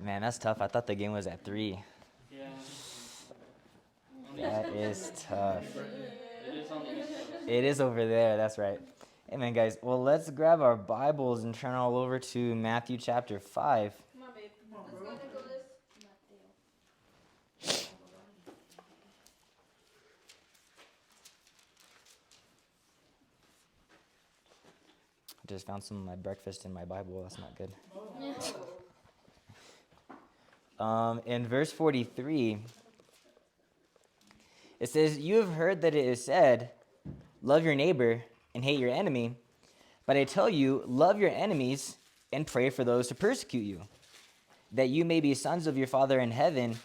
Man, that's tough. I thought the game was at 3. Yeah. That is tough. It is on the east coast. It is over there. That's right. Amen, guys. Well, let's grab our Bibles and turn all over to Matthew chapter 5. Come on, babe. Come on, Let's bro. go, Nicholas. I just found some of my breakfast in my Bible. That's not good. In verse 43, it says, "You have heard that it is said, 'Love your neighbor and hate your enemy.' But I tell you, love your enemies and pray for those who persecute you, that you may be sons of your Father in heaven.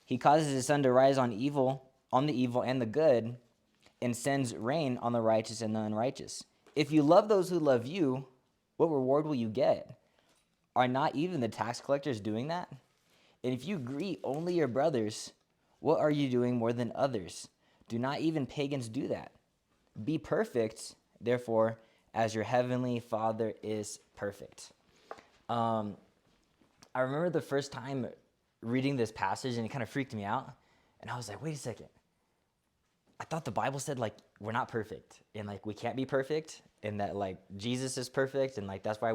He causes his sun to rise on the evil and the good, and sends rain on the righteous and the unrighteous. If you love those who love you, what reward will you get? Are not even the tax collectors doing that? And if you greet only your brothers, what are you doing more than others? Do not even pagans do that? Be perfect, therefore, as your heavenly Father is perfect." I remember the first time reading this passage, and it kind of freaked me out. And I was like, wait a second. I thought the Bible said, like, we're not perfect, and, like, we can't be perfect, and that, like, Jesus is perfect, and, like, that's why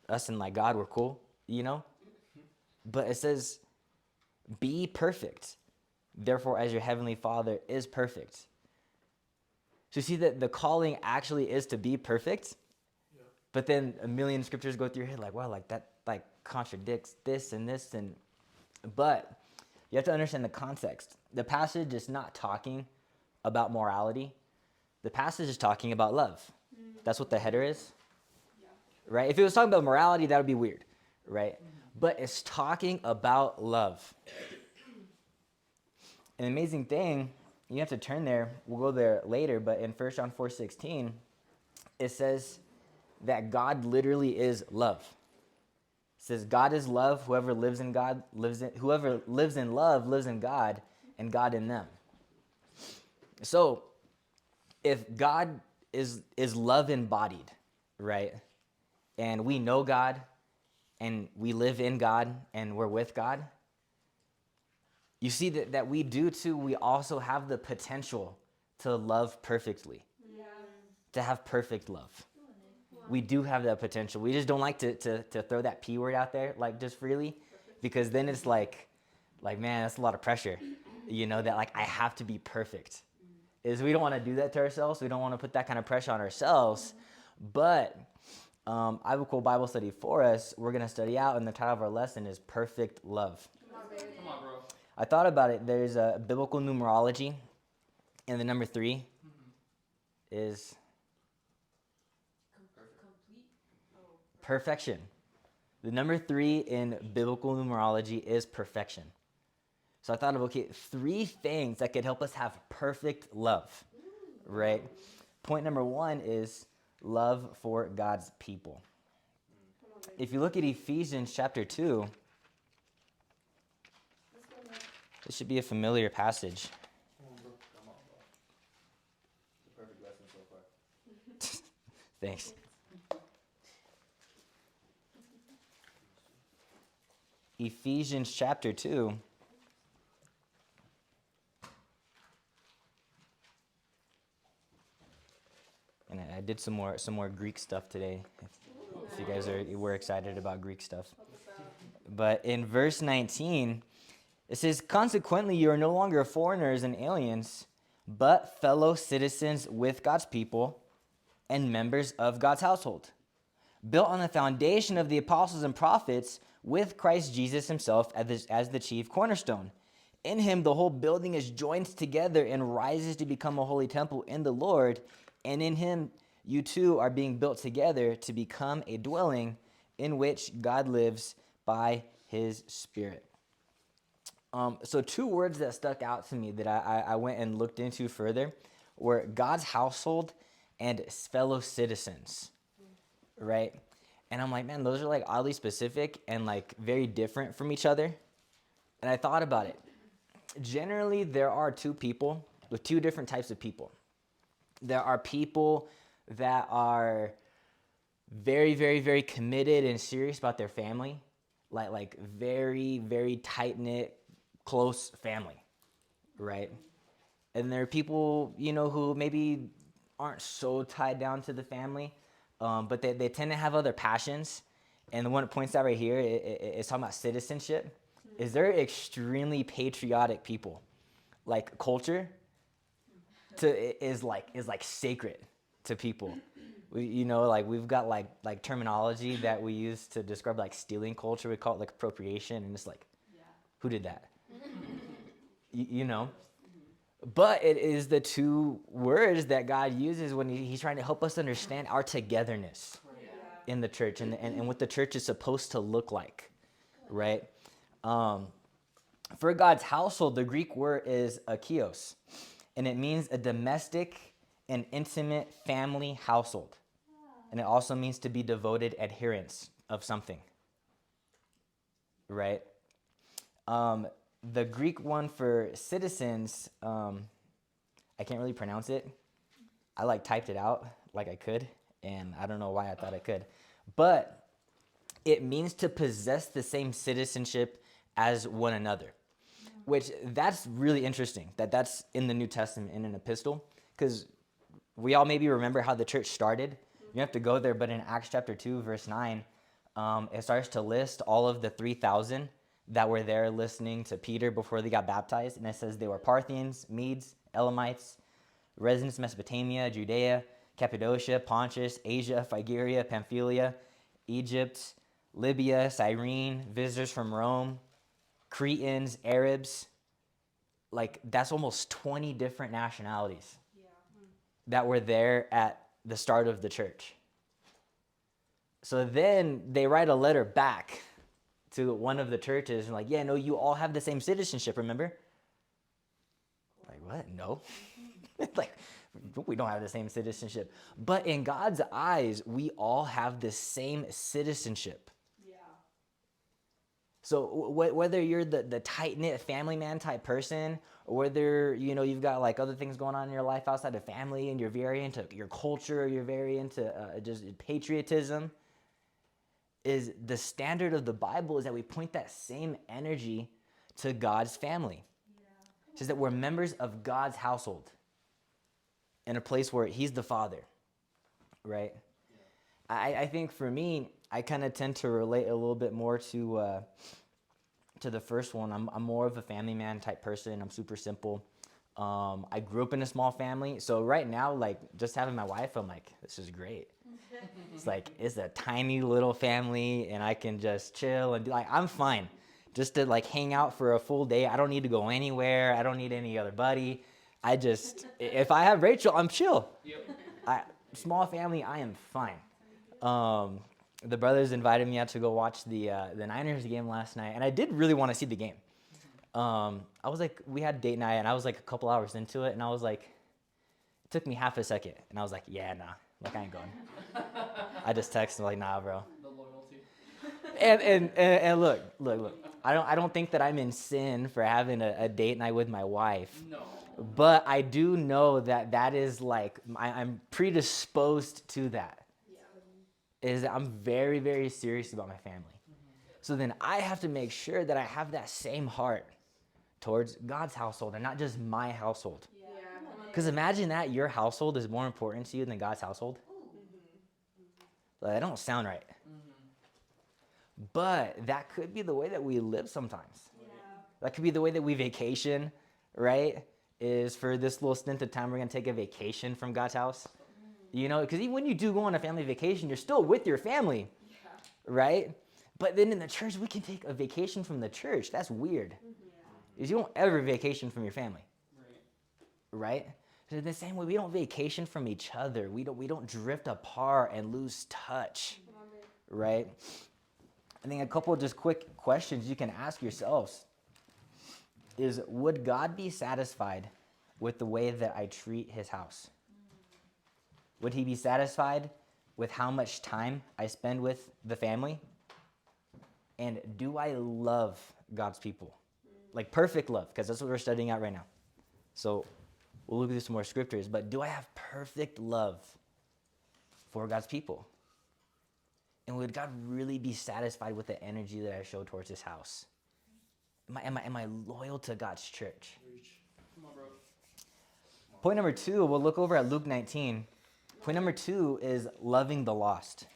us and, like, God, we're cool, you know? But it says, be perfect, therefore, as your heavenly Father is perfect. So you see that the calling actually is to be perfect, but then a million scriptures go through your head, like, wow, like, that, like, contradicts this, but you have to understand the context. The passage is not talking about morality. The passage is talking about love. That's what the header is, right? If it was talking about morality, that would be weird, right? But it's talking about love. An amazing thing, you have to turn there, we'll go there later, but in 1 John 4:16, it says that God literally is love. It says God is love. Whoever lives in love lives in God, and God in them. So if God is love embodied, right? And we know God, and we live in God, and we're with God, you see that we do too, we also have the potential to love perfectly, to have perfect love. We do have that potential. We just don't like to throw that P word out there, like, just freely, because then it's like, man, that's a lot of pressure, you know, that, like, I have to be perfect. We don't want to do that to ourselves. We don't want to put that kind of pressure on ourselves. But I have a cool Bible study for us. We're going to study out, and the title of our lesson is Perfect Love. Come on, bro. I thought about it. There's a biblical numerology, and the number 3 is perfection. The number 3 in biblical numerology is perfection. So I thought of, okay, 3 things that could help us have perfect love, right? Point number 1 is love for God's people. If you look at Ephesians chapter 2, this should be a familiar passage. Come on, bro. It's a perfect lesson so far. Thanks. Ephesians chapter 2. And I did some more Greek stuff today. If you guys were excited about Greek stuff. But in verse 19, it says, "Consequently, you are no longer foreigners and aliens, but fellow citizens with God's people and members of God's household, built on the foundation of the apostles and prophets, with Christ Jesus himself as the chief cornerstone. In him, the whole building is joined together and rises to become a holy temple in the Lord. And in him, you too are being built together to become a dwelling in which God lives by his Spirit." So 2 words that stuck out to me that I went and looked into further were God's household and fellow citizens, right? And I'm like, man, those are, like, oddly specific and, like, very different from each other. And I thought about it. Generally, there are 2 different types of people. There are people that are very, very, very committed and serious about their family. like very, very tight-knit, close family, right? And there are people, who maybe aren't so tied down to the family, but they tend to have other passions. And the one it points out right here is talking about citizenship. Is they're extremely patriotic people. Like culture is like sacred to people. Like we've got like terminology that we use to describe like stealing culture. We call it like appropriation, and it's like, who did that? you know. But it is the two words that God uses when he's trying to help us understand our togetherness in the church and what the church is supposed to look like, right? For God's household, the Greek word is akios, and it means a domestic and intimate family household. And it also means to be devoted adherents of something, right? The Greek one for citizens, I can't really pronounce it. I typed it out like I could, and I don't know why I thought I could. But it means to possess the same citizenship as one another, which that's really interesting that's in the New Testament in an epistle, because we all maybe remember how the church started. You have to go there, but in Acts chapter 2, verse 9, it starts to list all of the 3,000 that were there listening to Peter before they got baptized. And it says they were Parthians, Medes, Elamites, residents of Mesopotamia, Judea, Cappadocia, Pontus, Asia, Phrygia, Pamphylia, Egypt, Libya, Cyrene, visitors from Rome, Cretans, Arabs. Like, that's almost 20 different nationalities that were there at the start of the church. So then they write a letter back to one of the churches and like, yeah, no, you all have the same citizenship, remember? Like, what? No. Like, we don't have the same citizenship. But in God's eyes, we all have the same citizenship. Yeah. So whether you're the tight-knit family man type person, or whether, you've got like other things going on in your life outside of family and you're very into your culture, you're very into just patriotism, is the standard of the Bible is that we point that same energy to God's family. It says that we're members of God's household in a place where he's the father, right? I think for me, I kind of tend to relate a little bit more to the first one. I'm more of a family man type person. I'm super simple. I grew up in a small family. So right now, like just having my wife, I'm like, this is great. It's like, it's a tiny little family and I can just chill and I'm fine. Just to like hang out for a full day. I don't need to go anywhere. I don't need any other buddy. If I have Rachel, I'm chill. Yep. Small family, I am fine. The brothers invited me out to go watch the Niners game last night, and I did really want to see the game. I was like, we had date night, and I was like a couple hours into it, and I was like, it took me half a second, and I was like, yeah, nah, like I ain't going. I just texted like, nah, bro. The loyalty. And look. I don't think that I'm in sin for having a date night with my wife. No. But I do know that is like I'm predisposed to that. Is that I'm very, very serious about my family. So then I have to make sure that I have that same heart towards God's household and not just my household. Because imagine that your household is more important to you than God's household. That don't sound right. But that could be the way that we live sometimes. That could be the way that we vacation, right? Is for this little stint of time, we're going to take a vacation from God's house. Because even when you do go on a family vacation, you're still with your family, right? But then in the church, we can take a vacation from the church. That's weird. Because you don't ever vacation from your family, right? So the same way, we don't vacation from each other. We don't drift apart and lose touch, right? I think a couple of just quick questions you can ask yourselves is, would God be satisfied with the way that I treat his house? Would he be satisfied with how much time I spend with the family? And do I love God's people? Like perfect love, because that's what we're studying out right now. So we'll look at some more scriptures, but do I have perfect love for God's people? And would God really be satisfied with the energy that I show towards his house? Am I loyal to God's church? Come on, bro. Point number 2, we'll look over at Luke 19. Point number 2 is loving the lost.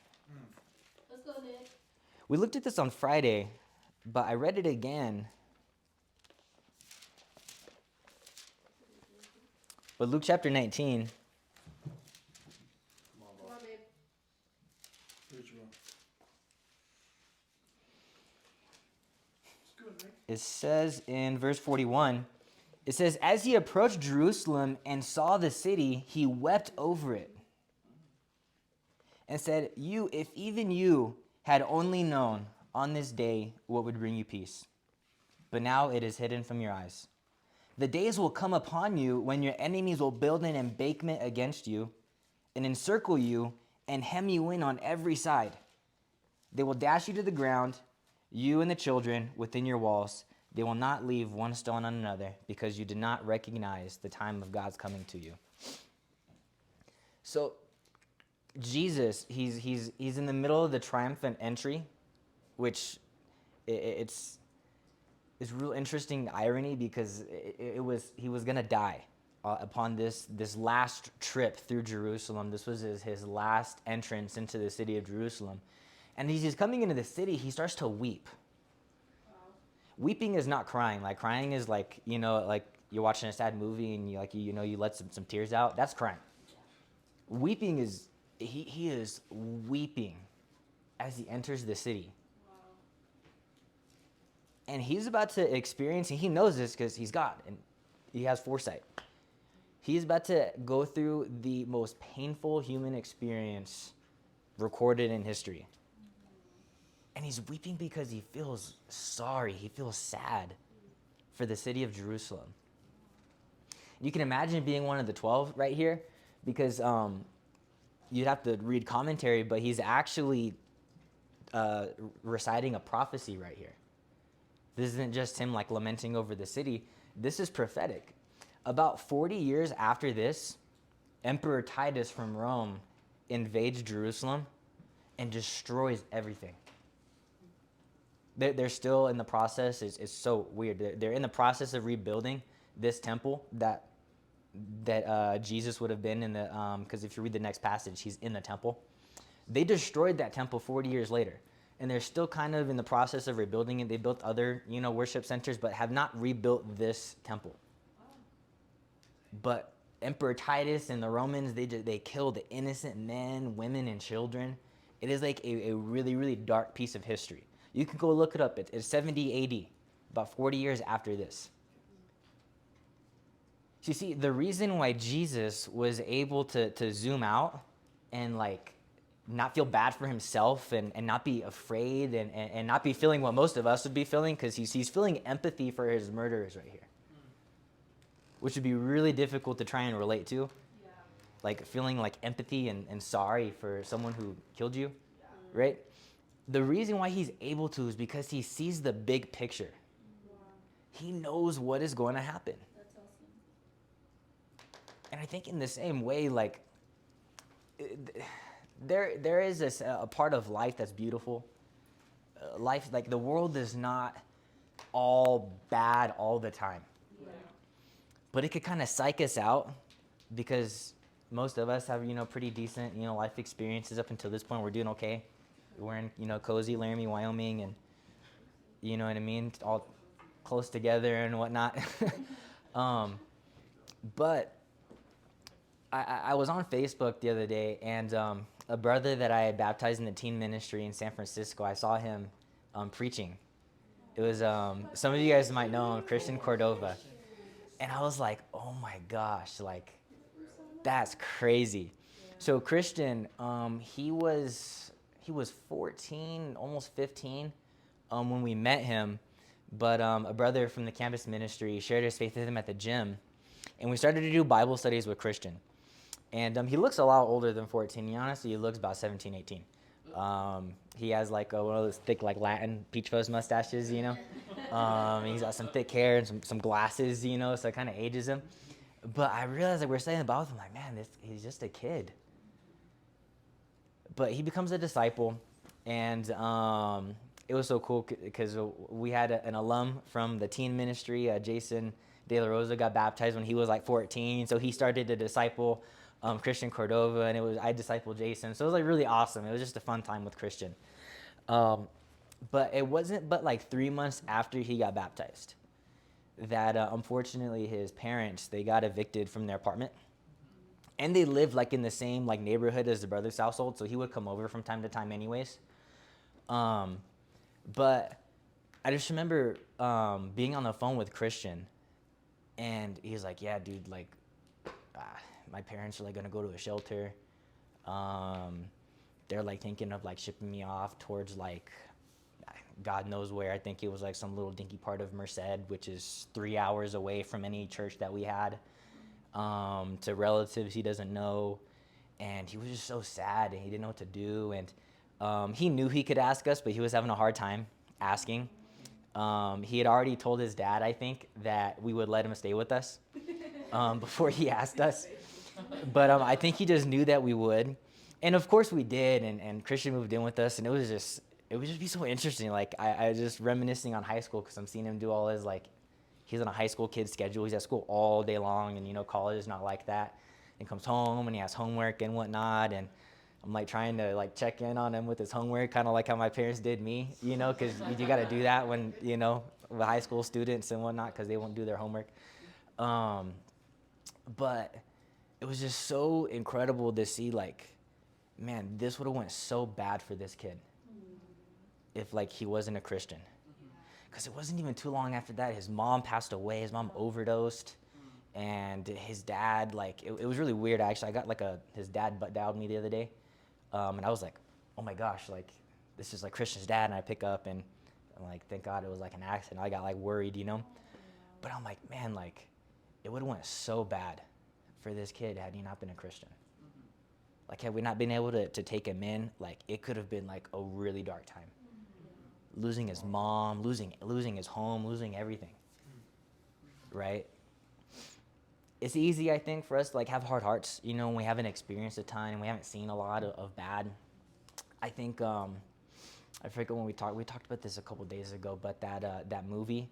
Let's go, Nick. We looked at this on Friday, but I read it again. But Luke chapter 19, Come on, Come bro. on, babe. Preach, bro. It's good, Nick. it says in verse 41, it says, as he approached Jerusalem and saw the city, he wept over it and said, if even you had only known on this day what would bring you peace, but now it is hidden from your eyes. The days will come upon you when your enemies will build an embankment against you and encircle you and hem you in on every side. They will dash you to the ground, you and the children within your walls. They will not leave one stone on another because you did not recognize the time of God's coming to you. So Jesus, he's in the middle of the triumphant entry, which it's real interesting irony because he was gonna die upon this last trip through Jerusalem. This was his last entrance into the city of Jerusalem, and as he's coming into the city, he starts to weep. Wow. Weeping is not crying. Like crying is like like you're watching a sad movie and you let some tears out. That's crying. Weeping is he is weeping as he enters the city. Wow. And he's about to experience, and he knows this because he's God and he has foresight. He's about to go through the most painful human experience recorded in history. And he's weeping because he feels sorry. He feels sad for the city of Jerusalem. You can imagine being one of the 12 right here because you'd have to read commentary, but he's actually reciting a prophecy right here. This isn't just him like lamenting over the city. This is prophetic. About 40 years after this, Emperor Titus from Rome invades Jerusalem and destroys everything. They're still in the process. It's so weird. They're in the process of rebuilding this temple that Jesus would have been in the, because if you read the next passage, he's in the temple. They destroyed that temple 40 years later. And they're still kind of in the process of rebuilding it. They built other, worship centers, but have not rebuilt this temple. But Emperor Titus and the Romans, they killed innocent men, women, and children. It is like a really, really dark piece of history. You can go look it up. It's 70 AD, about 40 years after this. So you see, the reason why Jesus was able to zoom out and not feel bad for himself and not be afraid and not be feeling what most of us would be feeling, because he's feeling empathy for his murderers right here, which would be really difficult to try and relate to. Yeah. Like feeling like empathy and sorry for someone who killed you, Yeah. right? The reason why he's able to is because he sees the big picture. Wow. He knows what is going to happen. That's awesome. And I think in the same way, there is a part of life that's beautiful. Life, like the world is not all bad all the time. Yeah. But it could kind of psych us out because most of us have, pretty decent, life experiences up until this point. We're doing okay. We're in, cozy Laramie, Wyoming, and you know what I mean? All close together and whatnot. But I was on Facebook the other day, and a brother that I had baptized in the teen ministry in San Francisco, I saw him preaching. It was, some of you guys might know him, Christian Cordova. And I was like, oh my gosh, that's crazy. So Christian, he was 14, almost 15 when we met him. But a brother from the campus ministry shared his faith with him at the gym. And we started to do Bible studies with Christian. And he looks a lot older than 14. Honestly, he looks about 17, 18. He has one of those thick Latin peach fuzz mustaches, and he's got some thick hair and some glasses, so it kind of ages him. But I realized we're studying the Bible with him, man, he's just a kid. But he becomes a disciple, And it was so cool because we had an alum from the teen ministry, Jason De La Rosa, got baptized when he was like 14. So he started to disciple Christian Cordova, and I discipled Jason. So it was like really awesome. It was just a fun time with Christian. But it wasn't but like 3 months after he got baptized that unfortunately his parents, they got evicted from their apartment. And they lived like in the same like neighborhood as the brother's household, so he would come over from time to time anyways. But I just remember being on the phone with Christian, and he's like, yeah, dude, like my parents are like gonna go to a shelter. They're like thinking of like shipping me off towards like God knows where. I think it was like some little dinky part of Merced, which is 3 hours away from any church that we had, to relatives he doesn't know. And he was just so sad, and he didn't know what to do. And he knew he could ask us, but he was having a hard time asking. He had already told his dad, I think, that we would let him stay with us before he asked us. But I think he just knew that we would. And of course we did, and Christian moved in with us, and it would just be so interesting. Like I was just reminiscing on high school, because I'm seeing him do all his, like, he's on a high school kid schedule. He's at school all day long, and college is not like that. And comes home and he has homework and whatnot, and I'm like trying to like check in on him with his homework, kind of like how my parents did me, because you got to do that when with high school students and whatnot, because they won't do their homework. But it was just so incredible to see, like, man, this would have went so bad for this kid if like he wasn't a Christian. Because it wasn't even too long after that, his mom passed away. His mom overdosed. And his dad, like, it was really weird, actually. I got like his dad butt dialed me the other day. And I was like, oh my gosh, like, this is like Christian's dad. And I pick up, and I'm like, thank God it was like an accident. I got like worried, But I'm like, man, like, it would have went so bad for this kid had he not been a Christian. Like, had we not been able to take him in, like, it could have been like a really dark time. Losing his mom, losing his home, losing everything, right? It's easy, I think, for us to like have hard hearts, when we haven't experienced a ton and we haven't seen a lot of bad. I think I forget when we talked about this a couple days ago, but that movie,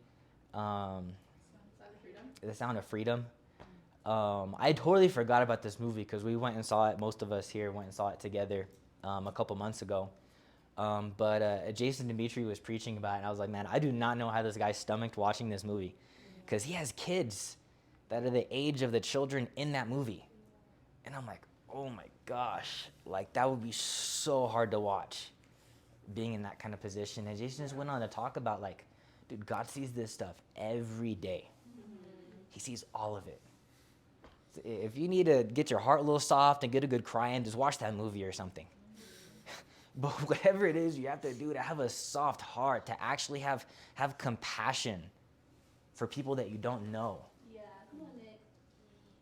The Sound of Freedom. I totally forgot about this movie because we went and saw it. Most of us here went and saw it together a couple months ago. But Jason Dimitri was preaching about it, and I was like, man, I do not know how this guy stomached watching this movie, because he has kids that are the age of the children in that movie. And I'm like, oh my gosh, like that would be so hard to watch, being in that kind of position. And Jason just went on to talk about, like, dude, God sees this stuff every day. He sees all of it. So if you need to get your heart a little soft and get a good cry in, just watch that movie or something. But whatever it is you have to do to have a soft heart, to actually have compassion for people that you don't know. Yeah, come on, Nick.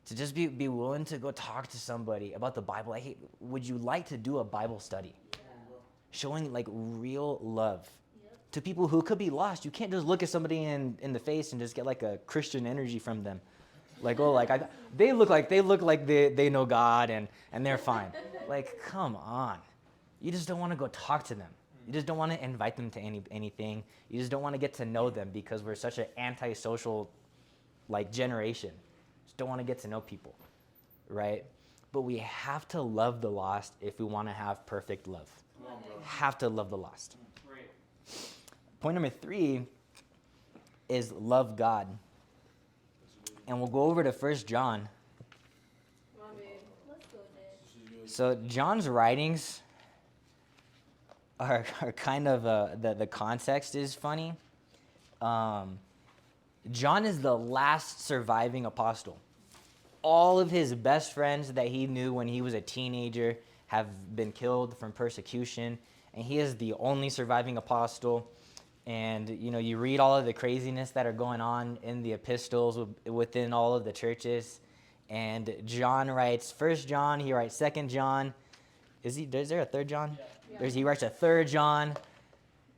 To just be willing to go talk to somebody about the Bible. Like, hey, would you like to do a Bible study? Yeah. Showing like real love Yep. to people who could be lost. You can't just look at somebody in the face and just get like a Christian energy from them. Like, oh, like they look like they know God and they're fine. Like, come on. You just don't want to go talk to them. You just don't want to invite them to anything. You just don't want to get to know them, because we're such an antisocial like generation. Just don't want to get to know people, right? But we have to love the lost if we want to have perfect love. Come on, bro. Have to love the lost. Great. Point number 3 is love God. And we'll go over to 1 John. Come on, babe. Let's go, Nick. So John's writings are kind of, the context is funny. John is the last surviving apostle. All of his best friends that he knew when he was a teenager have been killed from persecution, and he is the only surviving apostle. And, you read all of the craziness that are going on in the epistles within all of the churches. And John writes 1 John, he writes 2 John. Is there a 3rd John? Yeah. He writes a 3rd John.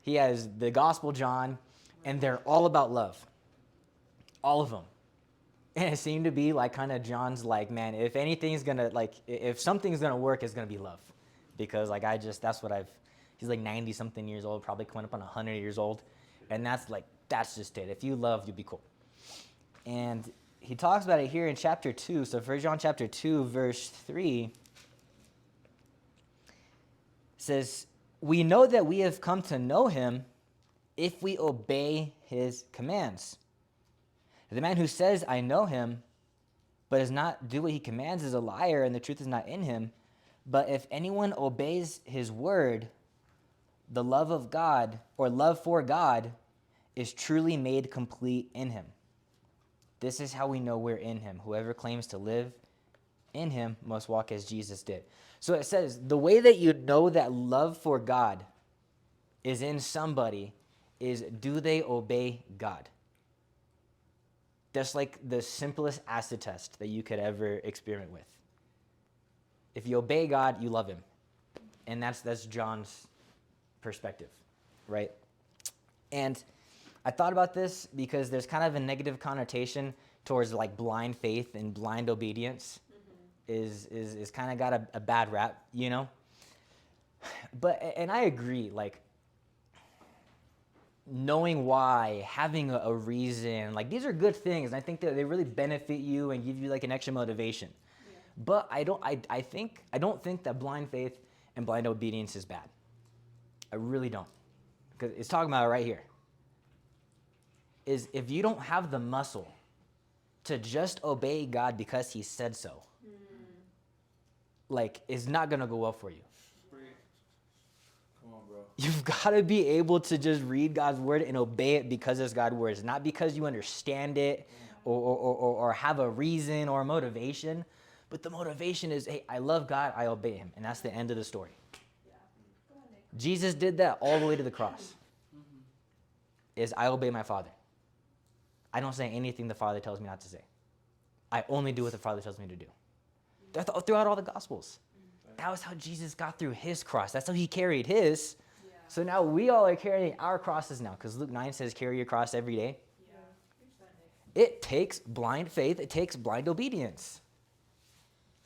He has the Gospel John, and they're all about love. All of them. And it seemed to be like kind of John's like, man, if something's going to work, it's going to be love. Because like that's what I've He's like 90 something years old, probably coming up on 100 years old. And that's just it. If you love, you'll be cool. And he talks about it here in chapter 2. So 1 John chapter 2, verse 3 says, we know that we have come to know him if we obey his commands. The man who says, I know him, but does not do what he commands is a liar, and the truth is not in him. But if anyone obeys his word, the love of God, or love for God, is truly made complete in him. This is how we know we're in him. Whoever claims to live in him must walk as Jesus did. So it says, the way that you know that love for God is in somebody is, do they obey God? That's like the simplest acid test that you could ever experiment with. If you obey God, you love him. And that's John's perspective, right? And I thought about this because there's kind of a negative connotation towards like blind faith and blind obedience is kind of got a bad rap, you know? And I agree, like, knowing why, having a reason, like these are good things. I think that they really benefit you and give you like an extra motivation. Yeah. But I don't think that blind faith and blind obedience is bad. I really don't. Because it's talking about it right here. Is if you don't have the muscle to just obey God because he said so, like, it's not going to go well for you. Come on, bro. You've got to be able to just read God's word and obey it because it's God's words, not because you understand it or have a reason or a motivation. But the motivation is, hey, I love God, I obey him. And that's the end of the story. Yeah. Jesus did that all the way to the cross. Is I obey my Father. I don't say anything the Father tells me not to say. I only do what the Father tells me to do. Throughout all the Gospels. That was how Jesus got through his cross. That's how he carried his. Yeah. So now we all are carrying our crosses now, because Luke 9 says carry your cross every day. Yeah. It takes blind faith. It takes blind obedience.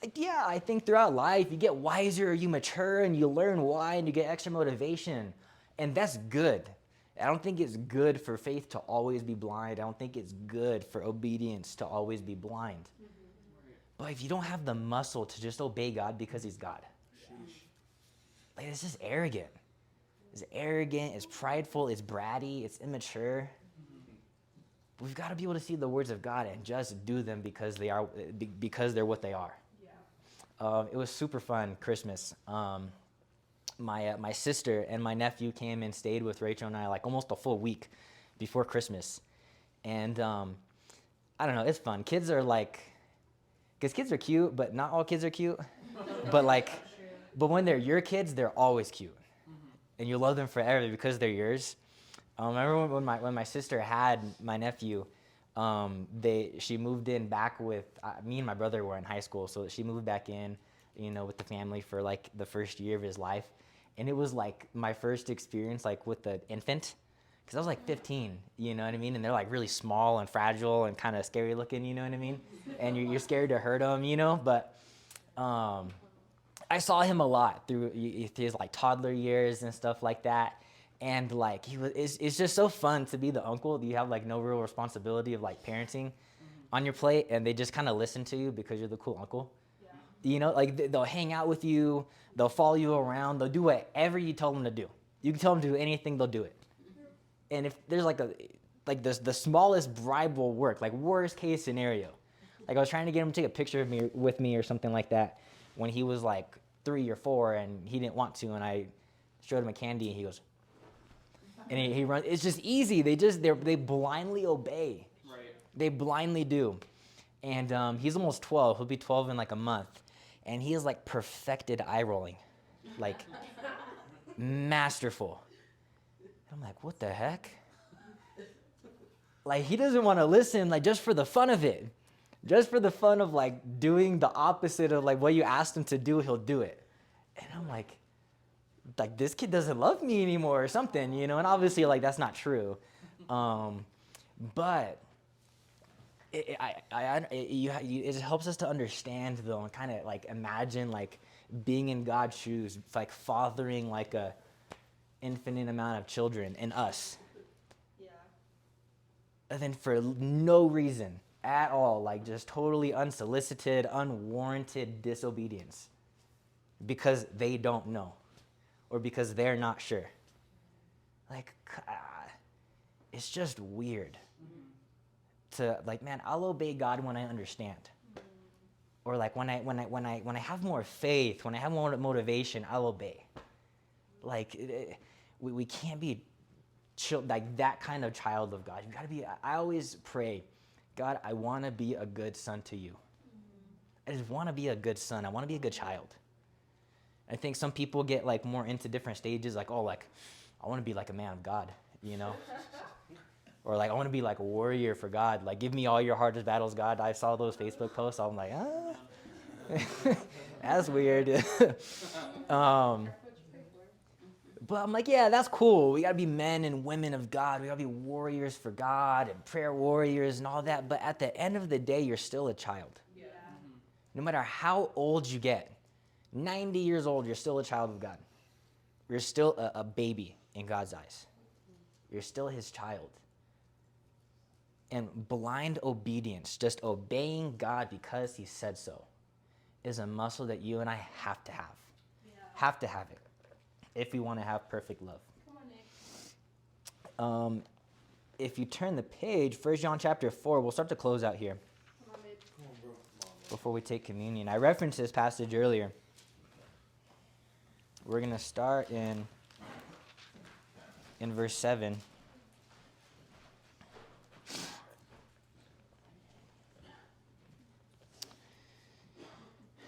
Like, yeah, I think throughout life you get wiser, you mature, and you learn why, and you get extra motivation. And that's good. I don't think it's good for faith to always be blind. I don't think it's good for obedience to always be blind. But if you don't have the muscle to just obey God because he's God, like, it's just arrogant. It's arrogant, it's prideful, it's bratty, it's immature. But we've got to be able to see the words of God and just do them because they're what they are. Yeah. It was super fun Christmas. My sister and my nephew came and stayed with Rachel and I like almost a full week before Christmas. And I don't know, it's fun. Kids are like, because kids are cute, but not all kids are cute. But when they're your kids, they're always cute. And you love them forever because they're yours. I remember when my sister had my nephew, she moved in back with, me and my brother were in high school, so she moved back in, with the family for like the first year of his life. And it was like my first experience like with the infant, because I was like 15, you know what I mean? And they're like really small and fragile and kind of scary looking, you know what I mean? And you're scared to hurt them, but I saw him a lot through his like toddler years and stuff like that. And like it's just so fun to be the uncle. You have like no real responsibility of like parenting on your plate, and they just kind of listen to you because you're the cool uncle. Yeah. Like they'll hang out with you, they'll follow you around, they'll do whatever you tell them to do. You can tell them to do anything, they'll do it. And if there's the smallest bribe will work, like worst case scenario. Like I was trying to get him to take a picture of me with me or something like that when he was like 3 or 4 and he didn't want to, and I showed him a candy and he goes, and he runs. It's just easy. They blindly obey. Right. They blindly do. And he's almost 12. He'll be 12 in like a month, and he is like perfected eye rolling, like masterful. I'm like, what the heck? Like, he doesn't want to listen, like, just for the fun of it. Just for the fun of, like, doing the opposite of, like, what you asked him to do, he'll do it. And I'm like, this kid doesn't love me anymore or something, And obviously, like, that's not true. But it helps us to understand, though, and kind of, like, imagine, like, being in God's shoes, like, fathering, like, a infinite amount of children in us. Yeah. And then for no reason at all, like just totally unsolicited, unwarranted disobedience because they don't know or because they're not sure. Like, it's just weird to like, man, I'll obey God when I understand. Or like when I have more faith, when I have more motivation, I'll obey. Like we can't be like that kind of child of God. You got to be. I always pray, God, I want to be a good son to you. I just want to be a good son. I want to be a good child. I think some people get like more into different stages, like, oh, like I want to be like a man of God, you know. Or like I want to be like a warrior for God. Like give me all your hardest battles, God. I saw those Facebook posts. I'm like, that's weird. But I'm like, yeah, that's cool. We got to be men and women of God. We got to be warriors for God and prayer warriors and all that. But at the end of the day, you're still a child. Yeah. No matter how old you get, 90 years old, you're still a child of God. You're still a baby in God's eyes. You're still his child. And blind obedience, just obeying God because he said so, is a muscle that you and I have to have. Yeah. Have to have it if we want to have perfect love. Come on, Nick. If you turn the page, 1 John chapter 4, we'll start to close out here Come on, babe. Come on, bro. Come on, bro. before we take communion. I referenced this passage earlier. We're going to start in verse 7.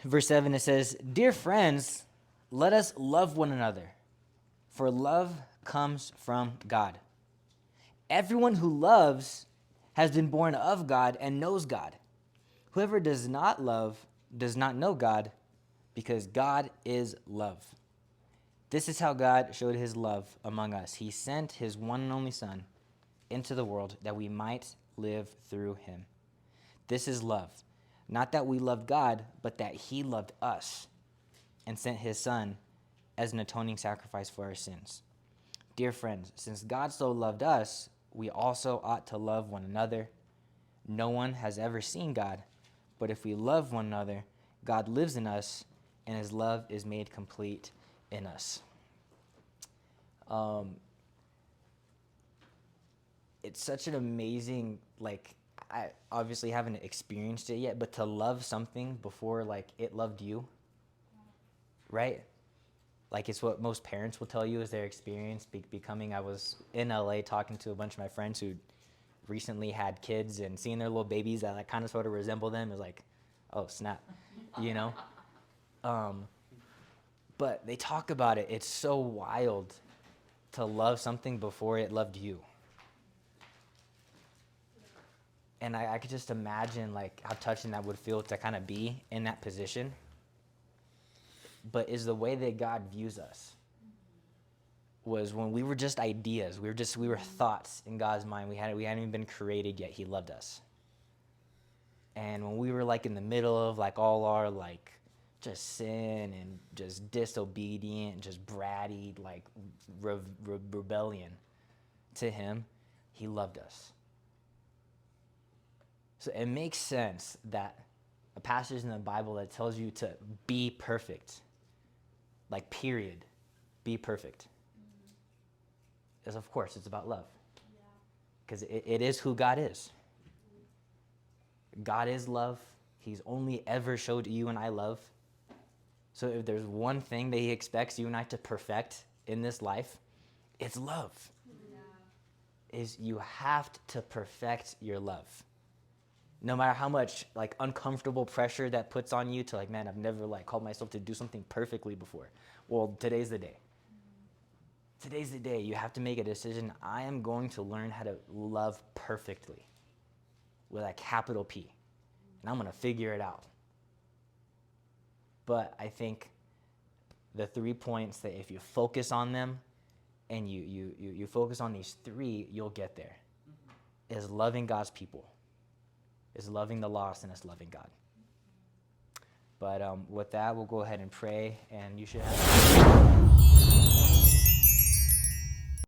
Verse 7, it says, "Dear friends, let us love one another, for love comes from God. Everyone who loves has been born of God and knows God. Whoever does not love does not know God, because God is love. This is how God showed his love among us. He sent his one and only Son into the world that we might live through him. This is love. Not that we loved God, but that he loved us and sent his Son as an atoning sacrifice for our sins. Dear friends, since God so loved us, we also ought to love one another. No one has ever seen God, but if we love one another, God lives in us, and his love is made complete in us." It's such an amazing, like, I obviously haven't experienced it yet, but to love something before, like, it loved you, right? Like, it's what most parents will tell you is their experience becoming. I was in LA talking to a bunch of my friends who recently had kids, and seeing their little babies that like kind of sort of resemble them is like, oh, snap, you know? But they talk about it. It's so wild to love something before it loved you. And I could just imagine like how touching that would feel to kind of be in that position. But is the way that God views us was when we were just ideas. We were thoughts in God's mind. We hadn't even been created yet. He loved us. And when we were like in the middle of like all our like just sin and just disobedient, just bratty like rebellion to him, he loved us. So it makes sense that a passage in the Bible that tells you to be perfect, like period, be perfect, is of course it's about love. Because it is who God is. God is love. He's only ever showed you and I love. So if there's one thing that he expects you and I to perfect in this life, it's love. Is you have to perfect your love. No matter how much like uncomfortable pressure that puts on you to like, man, I've never like called myself to do something perfectly before. Well, today's the day. Today's the day. You have to make a decision. I am going to learn how to love perfectly with a capital P. And I'm going to figure it out. But I think the 3 points that if you focus on them and you focus on these 3, you'll get there. Is loving God's people. Is loving the lost, and is loving God. But with that, we'll go ahead and pray, and you should have